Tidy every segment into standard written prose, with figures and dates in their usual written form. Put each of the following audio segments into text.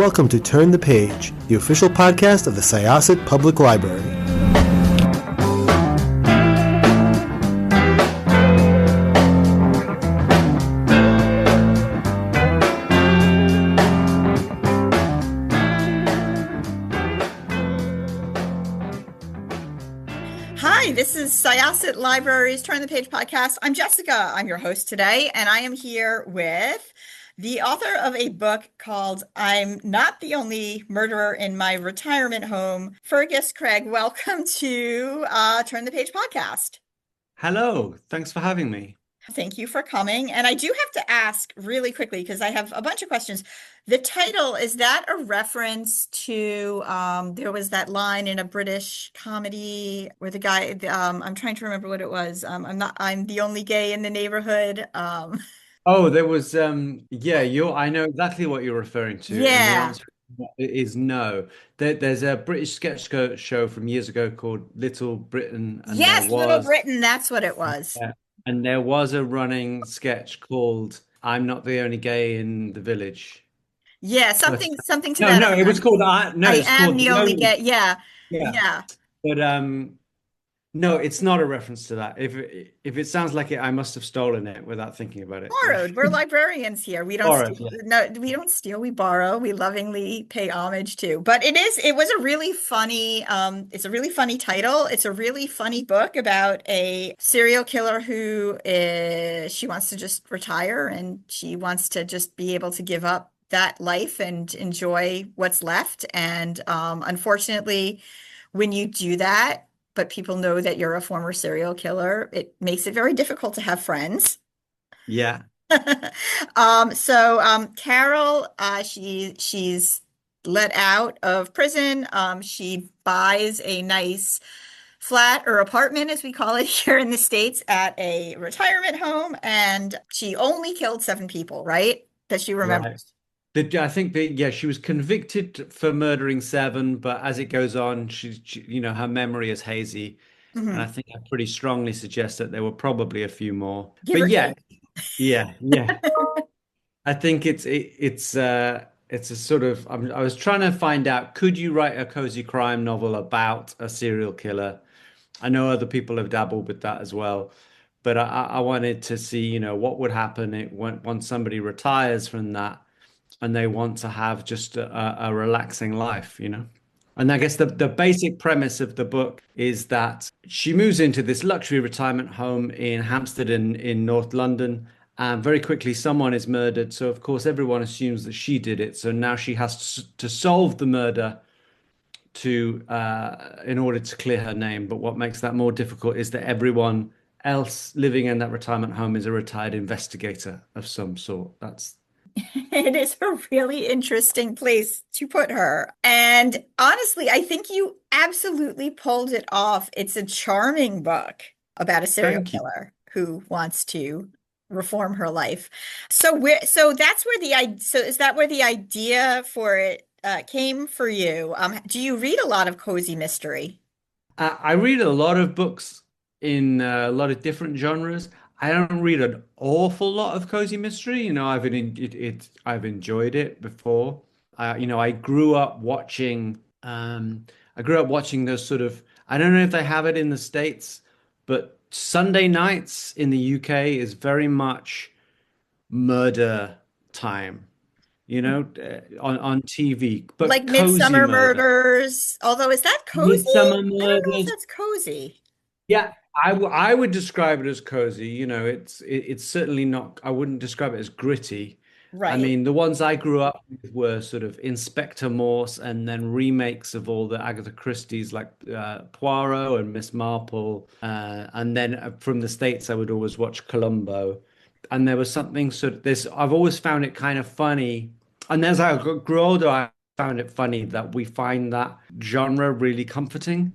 welcome to Turn the Page, the official podcast of the Syosset Public Library. Hi, this is Syosset Library's Turn the Page podcast. I'm Jessica. I'm your host today, and I am here with the author of a book called I'm Not the Only Murderer in My Retirement Home, Fergus Craig. Welcome to Turn the Page podcast. Hello, thanks for having me. Thank you for coming. And I do have to ask really quickly because I have a bunch of questions. The title, is that a reference to there was that line in a British comedy where the guy I'm trying to remember what it was. I'm the only gay in the neighborhood. Oh, there was I know exactly what you're referring to, and the Yeah. answer is no. There's a British sketch show from years ago called Little Britain, and Yes, Little Britain, that's what it was. yeah, and there was a running sketch called I'm Not the Only Gay in the Village. Yeah, But something to no, that no, it was effect. called I it's am called the The only Only. gay. Yeah. Yeah. Yeah. But no, it's not a reference to that. If it sounds like it, I must have stolen it without thinking about it. Borrowed. We're librarians here. We don't Borrowed, steal. yeah. No, we don't steal. We borrow. We lovingly pay homage to. But it was a really funny, it's a really funny title. It's a really funny book about a serial killer who she wants to just retire and she wants to just be able to give up that life and enjoy what's left. And unfortunately, when you do that, but people know that you're a former serial killer, it makes it very difficult to have friends. Yeah. Carol, she's let out of prison. She buys a nice flat or apartment, as we call it here in the States, at a retirement home, and she only killed 7 people, right? That she Right. remembers. I think that yeah, she was convicted for murdering 7, but as it goes on, her memory is hazy, and I Mhm. think I pretty strongly suggest that there were probably a few more. Give But or yeah, take. yeah. I think it's a sort of I was trying to find out, could you write a cozy crime novel about a serial killer? I know other people have dabbled with that as well, but I wanted to see, what would happen once somebody retires from that and they want to have just a relaxing life. And I guess the basic premise of the book is that she moves into this luxury retirement home in Hampstead in North London. And very quickly, someone is murdered. So, of course, everyone assumes that she did it. So now she has to solve the murder in order to clear her name. But what makes that more difficult is that everyone else living in that retirement home is a retired investigator of some sort. That's It is a really interesting place to put her. And honestly, I think you absolutely pulled it off. It's a charming book about a serial Thank you. killer who wants to reform her life. So that's where so is that where the idea for it came for you? Do you read a lot of cozy mystery? I read a lot of books in a lot of different genres. I don't read an awful lot of cozy mystery. I've enjoyed it before. I grew up watching. I grew up watching those sort of. I don't know if they have it in the States, but Sunday nights in the UK is very much murder time. On TV, Like but cozy Midsummer murder. Murders, although is that cozy? Midsummer I don't know if Murders. that's cozy. Yeah, I would describe it as cozy. It's certainly not. I wouldn't describe it as gritty. I Right. mean, the ones I grew up with were sort of Inspector Morse, and then remakes of all the Agatha Christie's, like Poirot and Miss Marple. And then from the States, I would always watch Columbo. And there was something sort of this. I've always found it kind of funny. And as I grew older, I found it funny that we find that genre really comforting,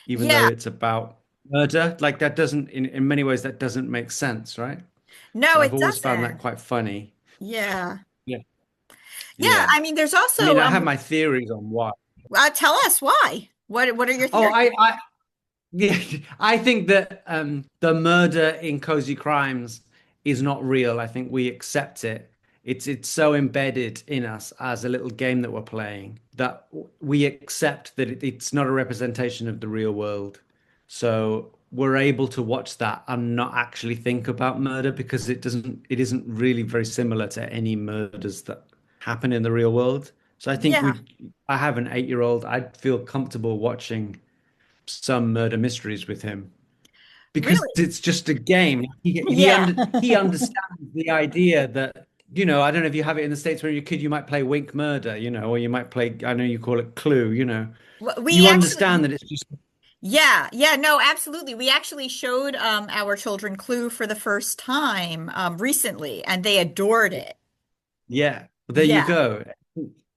even though Yeah. it's about murder. Like that doesn't, in many ways, that doesn't make sense, right? No, So I've it always found that doesn't. quite funny. Yeah. Yeah, Yeah, yeah. I mean there's I mean, also I have my theories on why. tell us why. What are your Oh, theories? yeah, I think that the murder in Cozy Crimes is not real. I think we accept it. it's so embedded in us as a little game that we're playing that we accept that it's not a representation of the real world. So we're able to watch that and not actually think about murder because it isn't really very similar to any murders that happen in the real world. So Yeah, I have an 8-year-old. I'd feel comfortable watching some murder mysteries with him because really. it's just a game. Yeah. He understands the idea that, I don't know if you have it in the States where you're a kid, you might play Wink Murder, or you might play, I know you call it Clue, We you actually, understand that it's just, yeah, yeah, no, absolutely. We actually showed our children Clue for the first time recently, and they adored it. yeah, there you Yeah. go.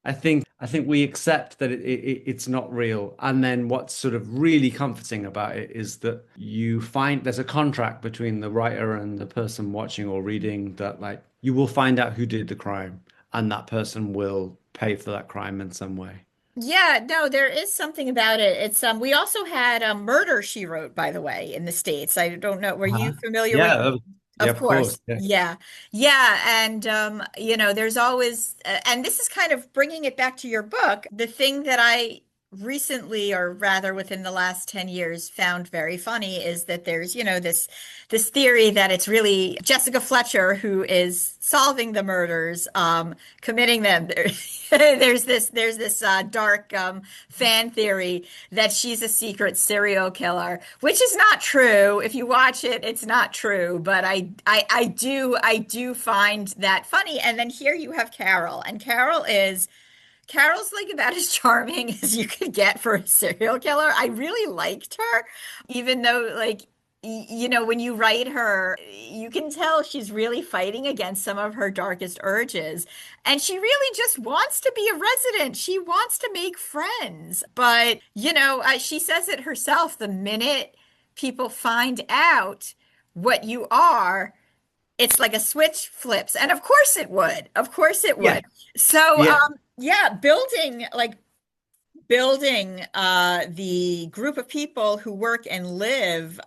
I think we accept that it's not real. And then what's sort of really comforting about it is that you find there's a contract between the writer and the person watching or reading that like you will find out who did the crime and that person will pay for that crime in some way. Yeah, no, there is something about it. It's we also had Murder, She Wrote, by the way, in the States. I don't know, were you Uh-huh. familiar with Yeah, yeah, Of of course. course. Yeah. Yeah. Yeah, and there's always and this is kind of bringing it back to your book. The thing that I recently, or rather within the last 10 years, found very funny is that there's, this theory that it's really Jessica Fletcher who is solving the murders, committing them. There's this dark fan theory that she's a secret serial killer, which is not true. If you watch it, it's not true. But I do find that funny. And then here you have Carol, and Carol's like about as charming as you could get for a serial killer. I really liked her, even though like when you write her, you can tell she's really fighting against some of her darkest urges. And she really just wants to be a resident. She wants to make friends. But, she says it herself, the minute people find out what you are, it's like a switch flips. And of course it would. Of course it Yeah. would. So, Yeah. yeah, building the group of people who work and live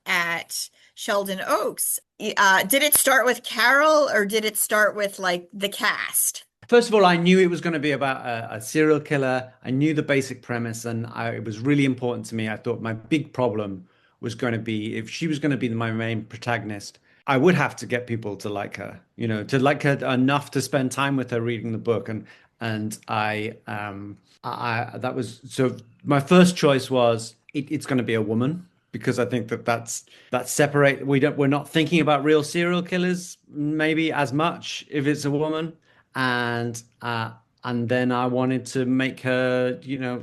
at Sheldon Oaks. Did it start with Carol or did it start with like the cast? First of all, I knew it was going to be about a serial killer. I knew the basic premise, and it was really important to me. I thought my big problem was going to be if she was going to be my main protagonist, I would have to get people to like her, to like her enough to spend time with her reading the book. And I that was so my first choice was it's going to be a woman because I think that's separate. We're not thinking about real serial killers maybe as much if it's a woman and then I wanted to make her,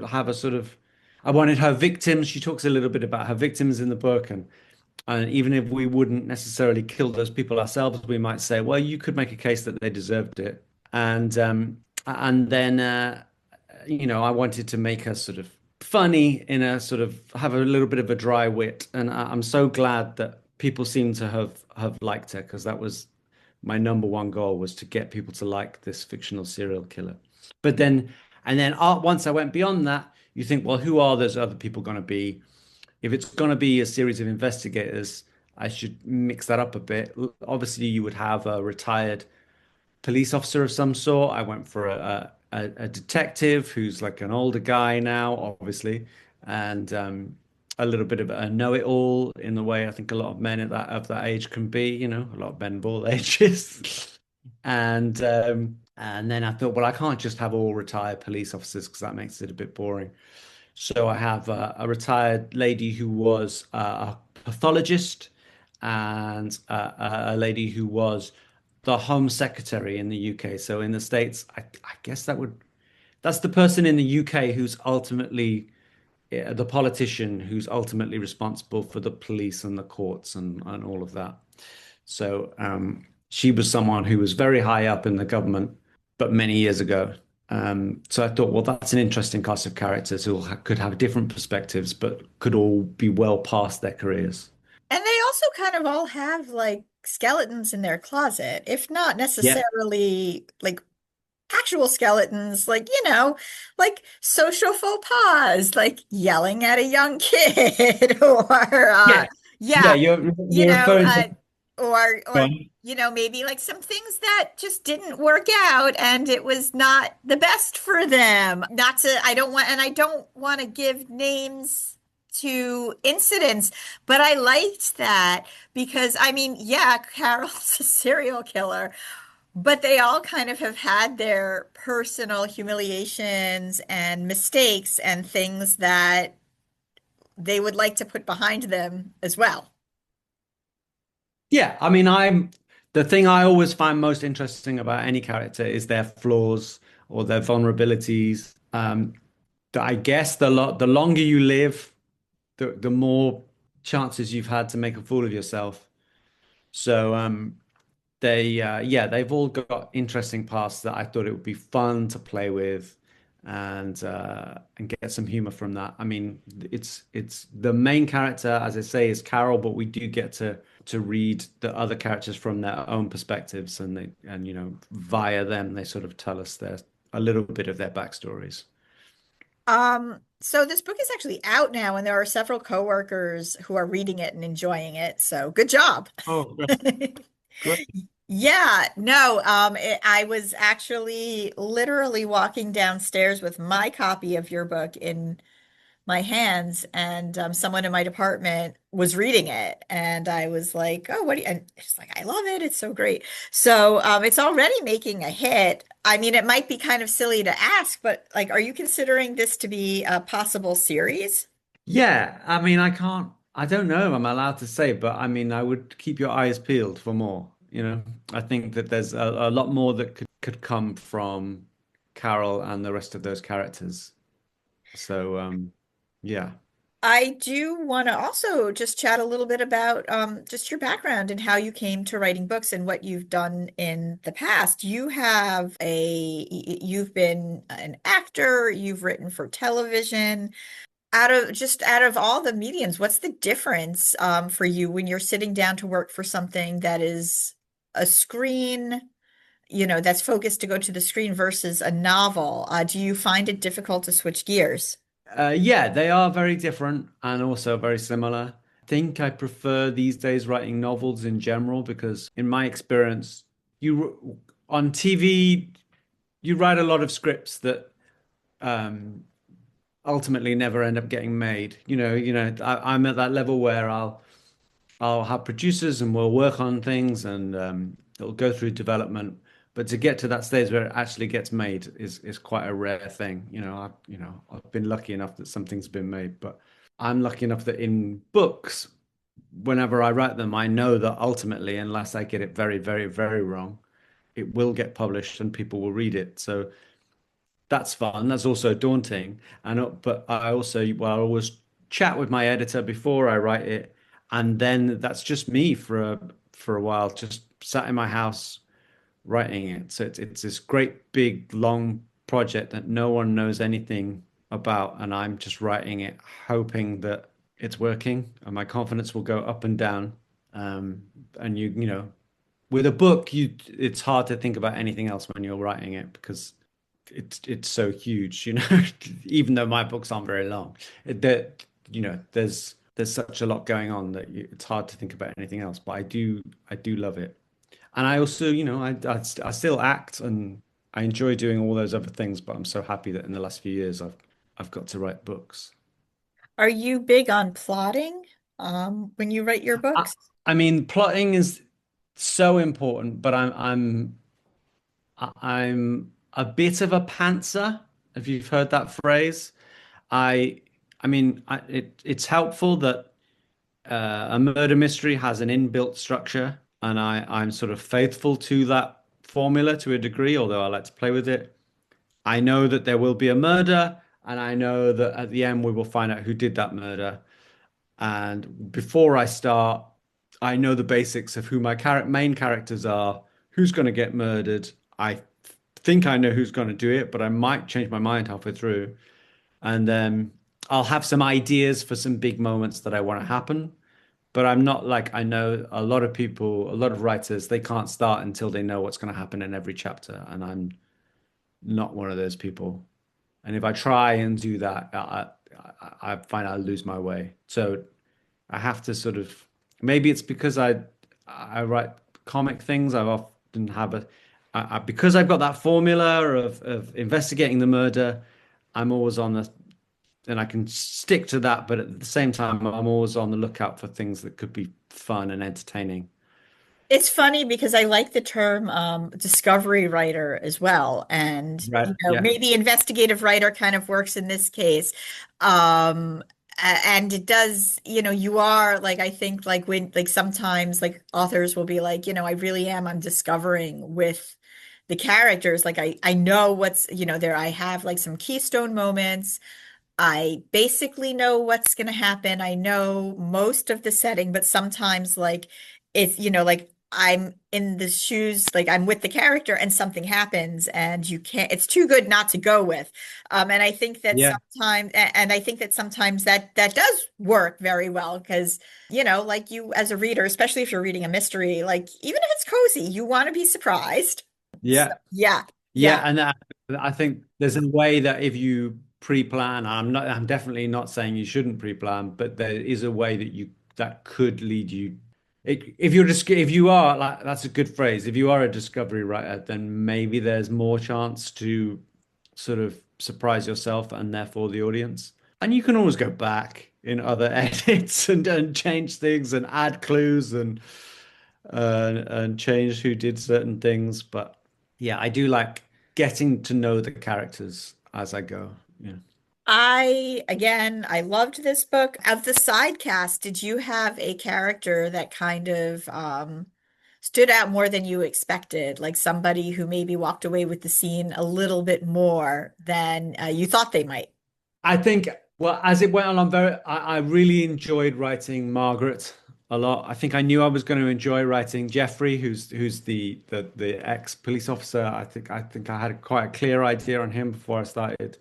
have a sort of, I wanted her victims. She talks a little bit about her victims in the book, and even if we wouldn't necessarily kill those people ourselves, we might say, well, you could make a case that they deserved it, and then I wanted to make her sort of funny in a sort of have a little bit of a dry wit, and I'm so glad that people seem to have liked her because that was my number one goal was to get people to like this fictional serial killer. But then, and then once I went beyond that, you think, well, who are those other people going to be? If it's going to be a series of investigators, I should mix that up a bit. Obviously, you would have a retired police officer of some sort. I went for a detective who's like an older guy now, obviously, and a little bit of a know-it-all in the way I think a lot of men at that age can be. A lot of men of all ages. And then I thought, well, I can't just have all retired police officers because that makes it a bit boring. So I have a retired lady who was a pathologist and a lady who was the Home Secretary in the UK. So in the States, I guess that's the person in the UK who's ultimately the politician who's ultimately responsible for the police and the courts and all of that. So she was someone who was very high up in the government, but many years ago. So I thought, well, that's an interesting cast of characters who could have different perspectives, but could all be well past their careers. And they also kind of all have like skeletons in their closet, if not Yeah, necessarily like actual skeletons, like, like social faux pas, like yelling at a young kid or, yeah, yeah. yeah, You're you you're know, referring uh, to. Go or on. maybe like some things that just didn't work out and it was not the best for them. Not to I don't want to give names to incidents, but I liked that because I mean, yeah, Carol's a serial killer, but they all kind of have had their personal humiliations and mistakes and things that they would like to put behind them as well. Yeah, I mean, I'm the thing I always find most interesting about any character is their flaws or their vulnerabilities. I guess the longer you live, the more chances you've had to make a fool of yourself. So yeah, they've all got interesting pasts that I thought it would be fun to play with and get some humor from that. I mean, it's the main character, as I say, is Carol, but we do get to read the other characters from their own perspectives, and via them they sort of tell us their a little bit of their backstories. So this book is actually out now, and there are several coworkers who are reading it and enjoying it. So good job. Oh, great. Yeah, no, I was actually literally walking downstairs with my copy of your book in my hands, and someone in my department was reading it, and I was like, "Oh, what?" And it's like, "I love it. It's so great." So it's already making a hit. I mean, it might be kind of silly to ask, but like, are you considering this to be a possible series? Yeah, I mean, I don't know if I'm allowed to say, but I mean, I would keep your eyes peeled for more, I think that there's a lot more that could come from Carol and the rest of those characters. So, yeah. I do want to also just chat a little bit about just your background and how you came to writing books and what you've done in the past. You've been an actor, you've written for television. Out of all the mediums, what's the difference for you when you're sitting down to work for something that is a screen, that's focused to go to the screen versus a novel? Do you find it difficult to switch gears? Yeah, they are very different and also very similar. I think I prefer these days writing novels in general because, in my experience, on TV, you write a lot of scripts that um, ultimately never end up getting made. I'm at that level where I'll have producers and we'll work on things and it'll go through development. But to get to that stage where it actually gets made is quite a rare thing. I've been lucky enough that something's been made, but I'm lucky enough that in books, whenever I write them, I know that ultimately, unless I get it very, very, very wrong, it will get published and people will read it. So that's fun. That's also daunting. But I also, well, I always chat with my editor before I write it, and then that's just me for a while, just sat in my house writing it. So it's this great big long project that no one knows anything about, and I'm just writing it, hoping that it's working, and my confidence will go up and down. And with a book, it's hard to think about anything else when you're writing it because it's so huge. Even though my books aren't very long, that there's such a lot going on that it's hard to think about anything else. But I do love it, and I also, I still act and I enjoy doing all those other things. But I'm so happy that in the last few years I've got to write books. Are you big on plotting when you write your I, books? I mean, plotting is so important, but I'm a bit of a pantser, if you've heard that phrase. I I mean, it's helpful that a murder mystery has an inbuilt structure, and I'm sort of faithful to that formula to a degree, although I like to play with it. I know that there will be a murder, and I know that at the end we will find out who did that murder. And before I start, I know the basics of who my main characters are, who's going to get murdered. I think I know who's going to do it, but I might change my mind halfway through. And then I'll have some ideas for some big moments that I want to happen. But I'm not like I know a lot of people, a lot of writers, they can't start until they know what's going to happen in every chapter. And I'm not one of those people. And if I try and do that, I find I lose my way. So I have to sort of maybe it's because I write comic things. I often have because I've got that formula of investigating the murder. I'm always on the and I can stick to that, but at the same time, I'm always on the lookout for things that could be fun and entertaining. It's funny because I like the term discovery writer as well. And, Right. Yeah. maybe investigative writer kind of works in this case. And it does, you are like, I think like when, like sometimes like authors will be like, I really am, I'm discovering with the characters. Like I know what's, there, I have like some keystone moments. I basically know what's going to happen. I know most of the setting, but sometimes like it's, like I'm in the shoes, like I'm with the character and something happens and you can't, it's too good not to go with. And I think that Yeah. sometimes, and I think that sometimes that does work very well because, like you as a reader, especially if you're reading a mystery, like even if it's cozy, you want to be surprised. So, Yeah. yeah. Yeah. Yeah. And I think there's a way that if you pre-plan, I'm definitely not saying you shouldn't pre-plan, but there is a way that could lead you. If you are like that's a good phrase. If you are a discovery writer, then maybe there's more chance to sort of surprise yourself and therefore the audience. And you can always go back in other edits and change things and add clues and change who did certain things. But yeah, I do like getting to know the characters as I go. Yeah. I loved this book. Of the side cast, did you have a character that kind of stood out more than you expected? Like somebody who maybe walked away with the scene a little bit more than you thought they might? I think, well, as it went along, I really enjoyed writing Margaret a lot. I think I knew I was going to enjoy writing Jeffrey, who's the ex police officer. I think I had quite a clear idea on him before I started.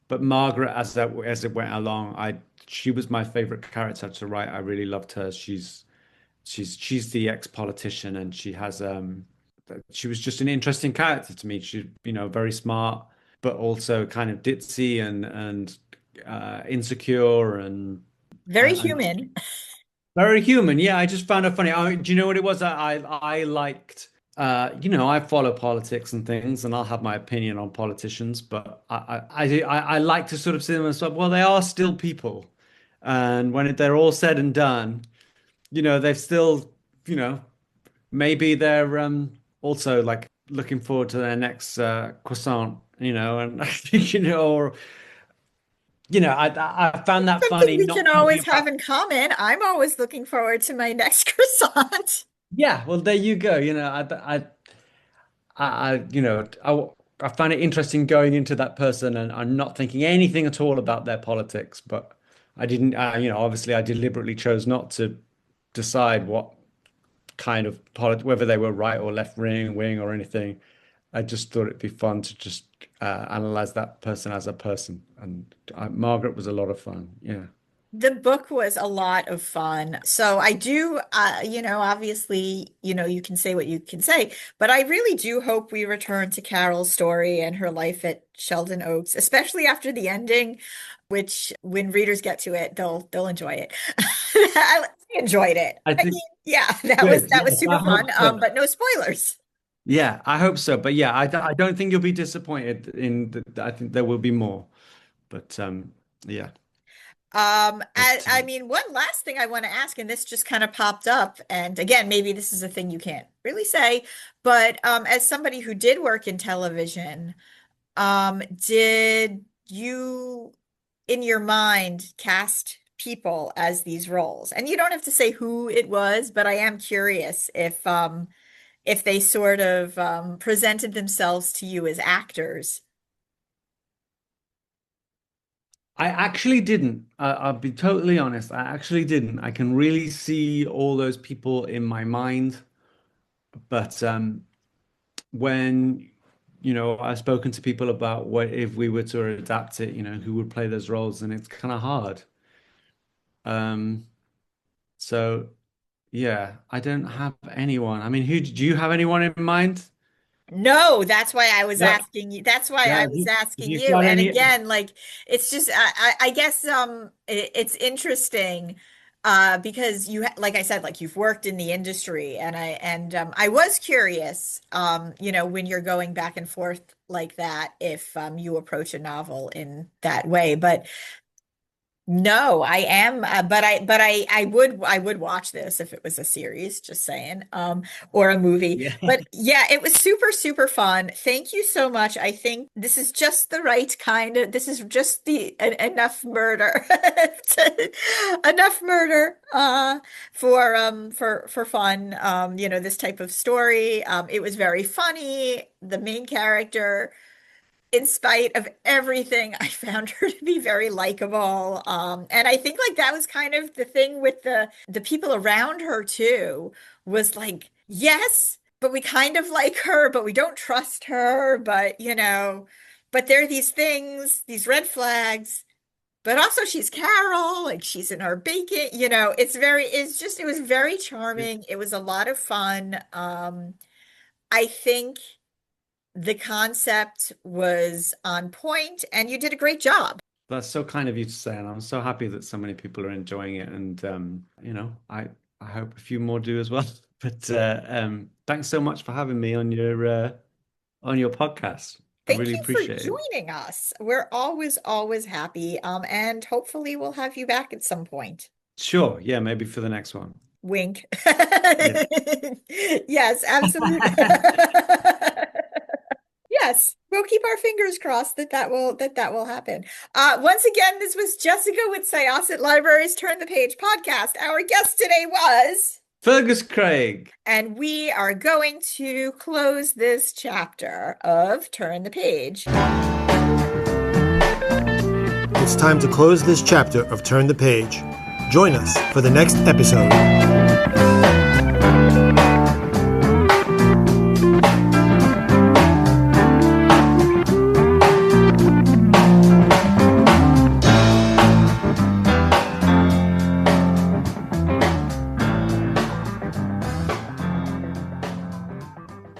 But Margaret, as it went along, she was my favorite character to write. I really loved her. She's the ex-politician, and she was just an interesting character to me. She, very smart, but also kind of ditzy and insecure Very and human. very human. Yeah, I just found her funny. Do you know what it was? I liked. I follow politics and things, and I'll have my opinion on politicians, but I like to sort of see them as well. They are still people, and when they're all said and done, they've still, you know, maybe they're also like looking forward to their next croissant, and or I found that Something funny, we not can talking always have about. in common. I'm always looking forward to my next croissant. Yeah, well, there you go. I find it interesting going into that person and I'm not thinking anything at all about their politics, but I didn't, obviously I deliberately chose not to decide what kind of whether they were right or left wing or anything. I just thought it'd be fun to just analyze that person as a person. And Margaret was a lot of fun. Yeah. The book was a lot of fun. So I do, obviously, you can say what you can say, but I really do hope we return to Carol's story and her life at Sheldon Oaks, especially after the ending, which when readers get to it, they'll enjoy it. I enjoyed it. I I think mean, yeah, that was good. that was Yes, super I fun. hope so. But no spoilers. Yeah, I hope so. But yeah, I don't think you'll be disappointed I think there will be more. But yeah. But I mean, one last thing I want to ask, and this just kind of popped up, and again, maybe this is a thing you can't really say, but as somebody who did work in television, did you, in your mind, cast people as these roles? And you don't have to say who it was, but I am curious if they sort of presented themselves to you as actors. I actually didn't. I'll be totally honest. I actually didn't. I can really see all those people in my mind, but when I've spoken to people about what if we were to adapt it, who would play those roles, and it's kind of hard. Um, so yeah, I don't have anyone. I mean, who do you have anyone in mind? No, that's why I was Yeah, asking you. That's why yeah. I Have was have asking you you. got And any? again, like it's just I guess it's interesting. because like I said, like you've worked in the industry, and I was curious, when you're going back and forth like that, if you approach a novel in that way. But no, I am, I would watch this if it was a series, just saying, or a movie. Yeah. But yeah, it was super, super fun. Thank you so much. I think this is just the right this is just enough murder, enough murder, for fun. This type of story. It was very funny. The main character, in spite of everything, I found her to be very likable. And I think like that was kind of the thing with the people around her too, was like, yes, but we kind of like her, but we don't trust her. But there are these things, these red flags. But also she's Carol, like she's in her bacon, it was very charming. It was a lot of fun. I think the concept was on point, and you did a great job. That's so kind of you to say, and I'm so happy that so many people are enjoying it. And I hope a few more do as well. But thanks so much for having me on your podcast. I Thank really you for appreciate it. joining us. We're always, always happy. And hopefully we'll have you back at some point. Sure, yeah, maybe for the next one. Wink. Yeah. Yes, absolutely. Yes, we'll keep our fingers crossed that will happen. Once again, this was Jessica with Syosset Libraries Turn the Page podcast. Our guest today was Fergus Craig. And we are going to close this chapter of Turn the Page. It's time to close this chapter of Turn the Page. Join us for the next episode.